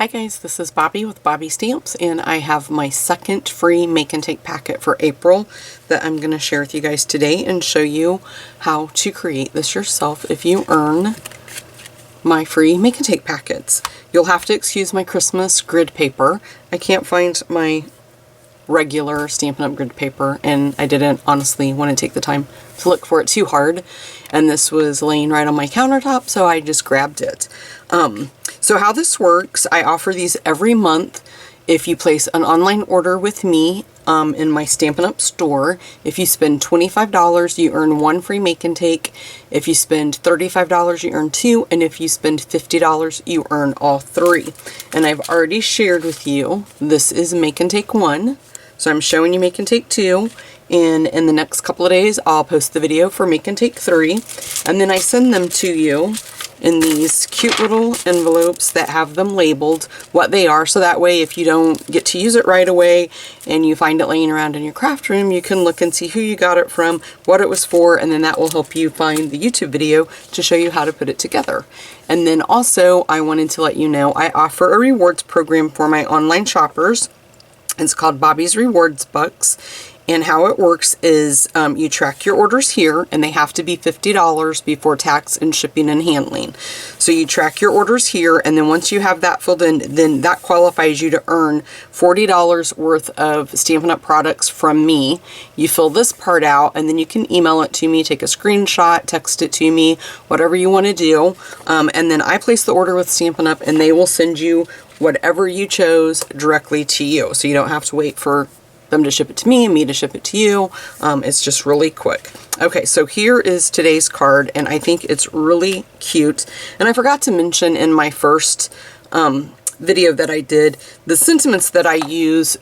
Hi guys, this is Bobby with Bobby Stamps, and I have my second free make and take packet for April that I'm going to share with you guys today and show you how to create this yourself if you earn my free make and take packets. You'll have to excuse my Christmas grid paper. I can't find my regular Stampin' Up! Grid paper, and I didn't honestly want to take the time to look for it too hard, and this was laying right on my countertop, so I just grabbed it. So how this works, I offer these every month if you place an online order with me in my Stampin' Up! Store. If you spend $25, you earn one free make and take. If you spend $35, you earn two, and if you spend $50, you earn all three. And I've already shared with you, this is make and take one. So I'm showing you make and take two, and in the next couple of days I'll post the video for make and take three, and then I send them to you in these cute little envelopes that have them labeled what they are, so that way if you don't get to use it right away and you find it laying around in your craft room, you can look and see who you got it from, what it was for, and then that will help you find the YouTube video to show you how to put it together. And then also I wanted to let you know I offer a rewards program for my online shoppers. It's called Bobby's Rewards Bucks, and how it works is you track your orders here, and they have to be $50 before tax and shipping and handling. So you track your orders here, and then once you have that filled in, then that qualifies you to earn $40 worth of Stampin' Up! Products from me. You fill this part out, and then you can email it to me, take a screenshot, text it to me, whatever you want to do, and then I place the order with Stampin' Up! And they will send you whatever you chose directly to you, so you don't have to wait for them to ship it to me and me to ship it to you. It's just really quick. Okay, so here is today's card, and I think it's really cute. And I forgot to mention in my first video that I did, the sentiments that I use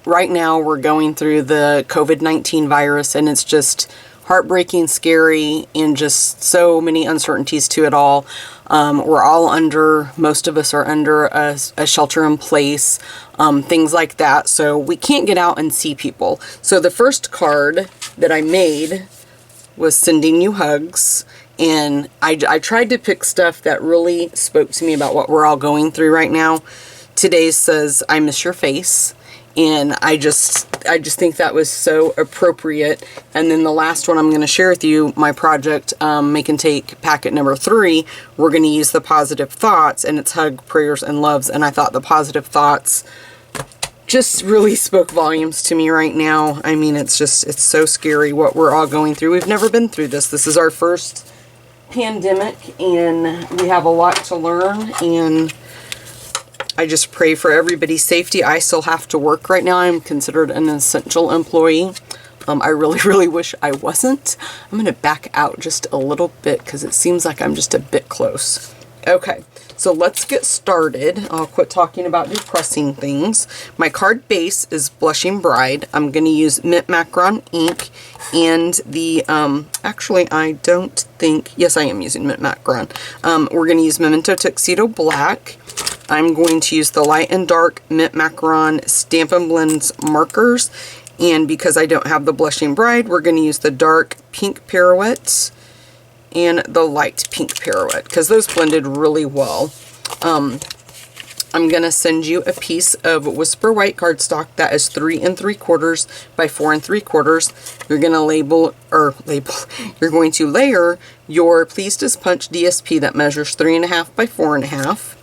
right now. We're going through the COVID-19 virus, and it's just heartbreaking, scary, and just so many uncertainties to it all. We're all under, most of us are under a shelter in place, things like that. So we can't get out and see people. So the first card that I made was sending you hugs. And I tried to pick stuff that really spoke to me about what we're all going through right now. Today's says, I miss your face. And I just think that was so appropriate. And then the last one I'm going to share with you, my project, make and take packet number 3, we're going to use the positive thoughts, and it's hug, prayers, and loves. And I thought the positive thoughts just really spoke volumes to me right now. I mean, it's so scary what we're all going through. We've never been through this. This is our first pandemic, and we have a lot to learn, and I just pray for everybody's safety. I still have to work right now. I'm considered an essential employee. I really, really wish I wasn't. I'm going to back out just a little bit because it seems like I'm just a bit close. Okay, so let's get started. I'll quit talking about depressing things. My card base is Blushing Bride. I'm going to use Mint Macaron ink and the, actually I don't think, yes I am using Mint Macaron. We're going to use Memento Tuxedo Black. I'm going to use the light and dark Mint Macaron Stampin' Blends markers, and because I don't have the Blushing Bride, we're going to use the dark pink Pirouette and the light pink Pirouette, because those blended really well. I'm going to send you a piece of Whisper White cardstock that is 3 3/4 by 4 3/4. You're going to you're going to layer your Pleased as Punch DSP that measures 3.5 by 4.5.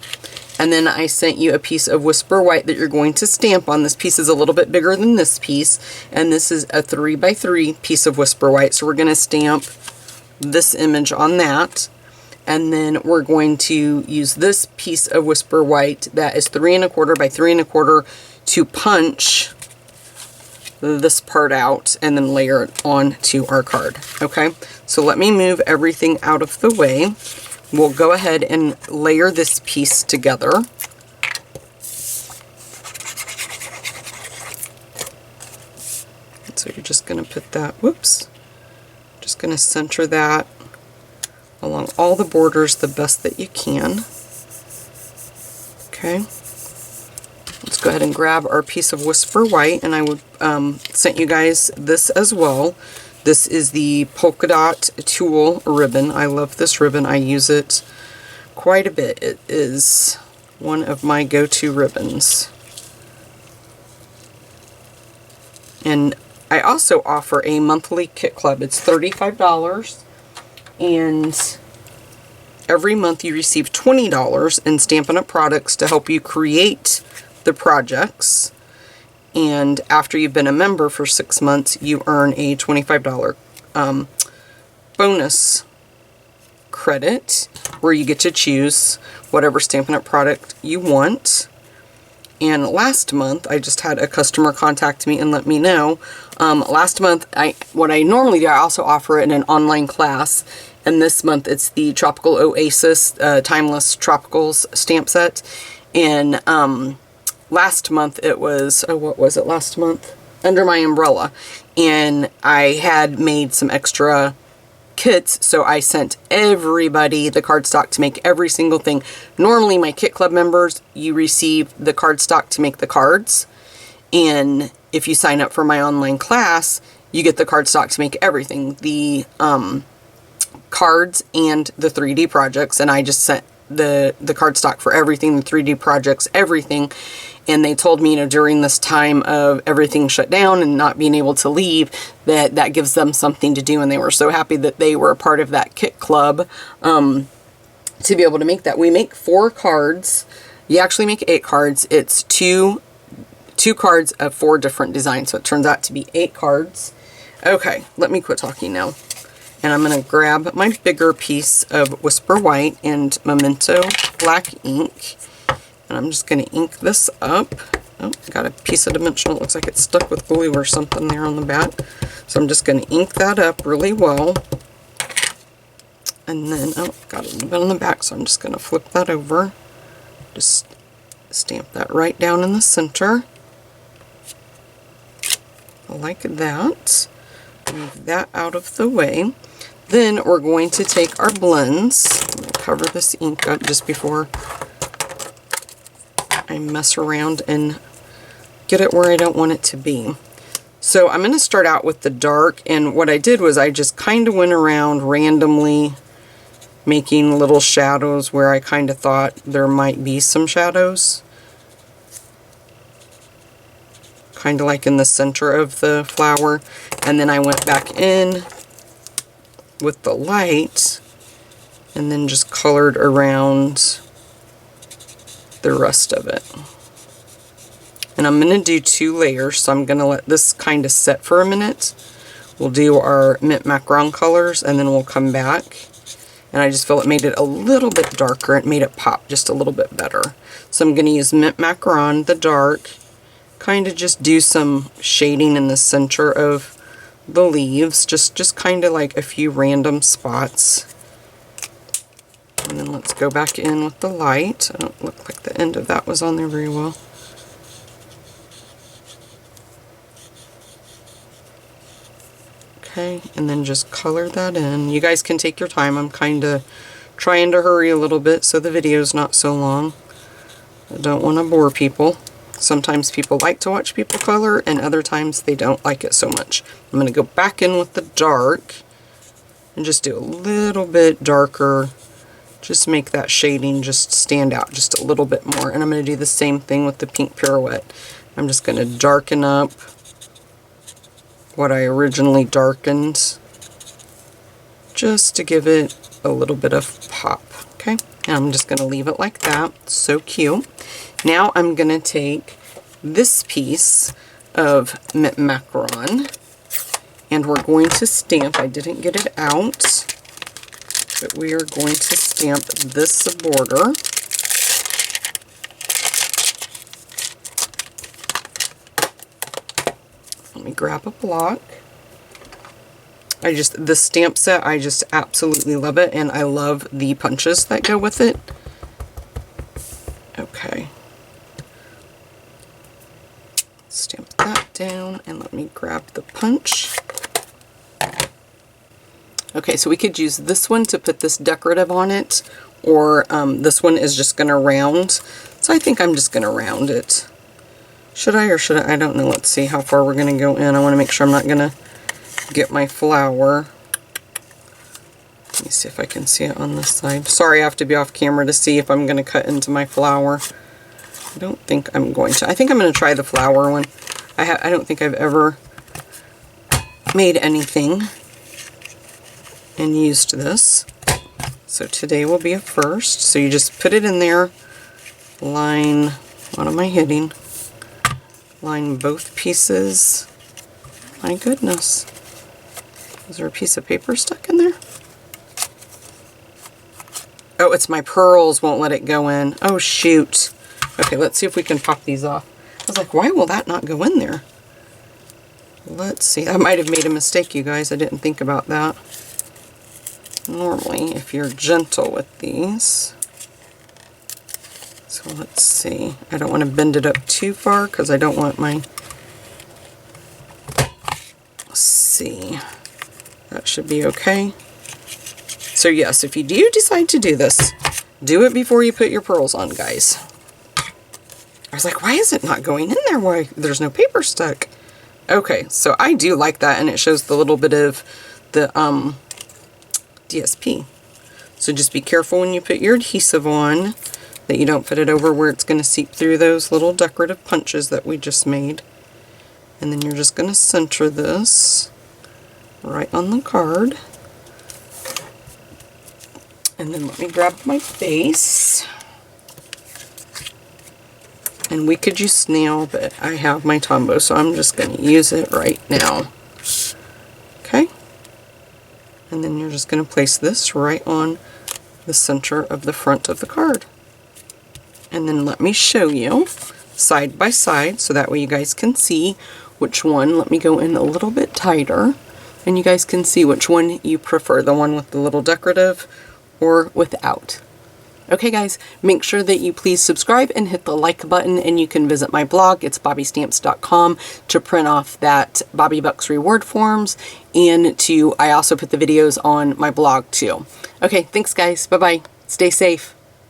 And then I sent you a piece of Whisper White that you're going to stamp on. This piece is a little bit bigger than this piece, and this is a 3 by 3 piece of Whisper White. So we're going to stamp this image on that. And then we're going to use this piece of Whisper White that is 3 1/4 by 3 1/4 to punch this part out and then layer it onto our card. Okay, so let me move everything out of the way. We'll go ahead and layer this piece together. So you're just going to put that, whoops, just going to center that along all the borders the best that you can. Okay, let's go ahead and grab our piece of Whisper White, and I would sent you guys this as well. This is the polka dot tulle ribbon. I love this ribbon. I use it quite a bit. It is one of my go-to ribbons. And I also offer a monthly kit club. It's $35, and every month you receive $20 in Stampin' Up! Products to help you create the projects. And after you've been a member for 6 months, you earn a $25 bonus credit where you get to choose whatever Stampin' Up! Product you want. And last month, I just had a customer contact me and let me know. Last month, what I normally do, I also offer it in an online class. And this month, it's the Tropical Oasis Timeless Tropicals stamp set. And last month, it was, oh, what was it last month? Under My Umbrella. And I had made some extra kits, so I sent everybody the cardstock to make every single thing. Normally my kit club members, you receive the cardstock to make the cards, and if you sign up for my online class, you get the cardstock to make everything, the cards and the 3D projects. And I just sent the cardstock for everything, the 3D projects, everything. And they told me, you know, during this time of everything shut down and not being able to leave, that gives them something to do. And they were so happy that they were a part of that kit club to be able to make that. We make 4 cards. You actually make 8 cards. It's two cards of 4 different designs. So it turns out to be 8 cards. Okay, let me quit talking now. And I'm going to grab my bigger piece of Whisper White and Memento black ink. And I'm just going to ink this up. Oh, got a piece of dimensional. It looks like it's stuck with glue or something there on the back. So I'm just going to ink that up really well. And then, oh, got a little bit on the back, so I'm just going to flip that over. Just stamp that right down in the center. Like that. Move that out of the way. Then we're going to take our blends. I'm going to cover this ink up just before I mess around and get it where I don't want it to be. So I'm going to start out with the dark, and what I did was I just kind of went around randomly making little shadows where I kind of thought there might be some shadows. Kind of like in the center of the flower. And then I went back in with the light and then just colored around the rest of it. And I'm going to do 2 layers, so I'm going to let this kind of set for a minute. We'll do our mint macaron colors and then we'll come back. And I just feel it made it a little bit darker. It made it pop just a little bit better. So I'm going to use mint macaron, the dark, kind of just do some shading in the center of the leaves, just kind of like a few random spots. And then let's go back in with the light. I don't look like the end of that was on there very well. Okay, and then just color that in. You guys can take your time. I'm kind of trying to hurry a little bit so the video's not so long. I don't want to bore people. Sometimes people like to watch people color, and other times they don't like it so much. I'm going to go back in with the dark and just do a little bit darker. Just make that shading just stand out just a little bit more. And I'm going to do the same thing with the pink pirouette. I'm just going to darken up what I originally darkened just to give it a little bit of pop. Okay, and I'm just going to leave it like that. So cute. Now I'm going to take this piece of mint macaron and we're going to stamp. I didn't get it out, but we are going to stamp this border. Let me grab a block. The stamp set, I just absolutely love it, and I love the punches that go with it. Okay. Stamp that down, and let me grab the punch. Okay, so we could use this one to put this decorative on it, or this one is just going to round. So I think I'm just going to round it. Should I or should I? I don't know. Let's see how far we're going to go in. I want to make sure I'm not going to get my flower. me see if I can see it on this side. Sorry, I have to be off camera to see if I'm going to cut into my flower. I don't think I'm going to. I think I'm going to try the flower one. I don't think I've ever made anything and used this. So today will be a first. So you just put it in there, line, what am I hitting? Line both pieces. My goodness. Is there a piece of paper stuck in there? Oh, it's my pearls won't let it go in. Oh, shoot. Okay, let's see if we can pop these off. I was like, why will that not go in there? Let's see. I might have made a mistake, you guys. I didn't think about that. Normally, if you're gentle with these. So let's see. I don't want to bend it up too far because I don't want my... Let's see. That should be okay. So yes, if you do decide to do this, do it before you put your pearls on, guys. I was like, why is it not going in there? Why there's no paper stuck? Okay, so I do like that, and it shows the little bit of the DSP. So just be careful when you put your adhesive on that you don't put it over where it's going to seep through those little decorative punches that we just made. And then you're just going to center this right on the card. And then let me grab my base. And we could use snail, but I have my Tombow, so I'm just going to use it right now. Okay? And then you're just going to place this right on the center of the front of the card. And then let me show you side by side, so that way you guys can see which one. Let me go in a little bit tighter, and you guys can see which one you prefer, the one with the little decorative or without. Okay guys, make sure that you please subscribe and hit the like button, and you can visit my blog. It's bobbystamps.com to print off that Bobby Bucks reward forms, and I also put the videos on my blog too. Okay, thanks guys. Bye-bye. Stay safe.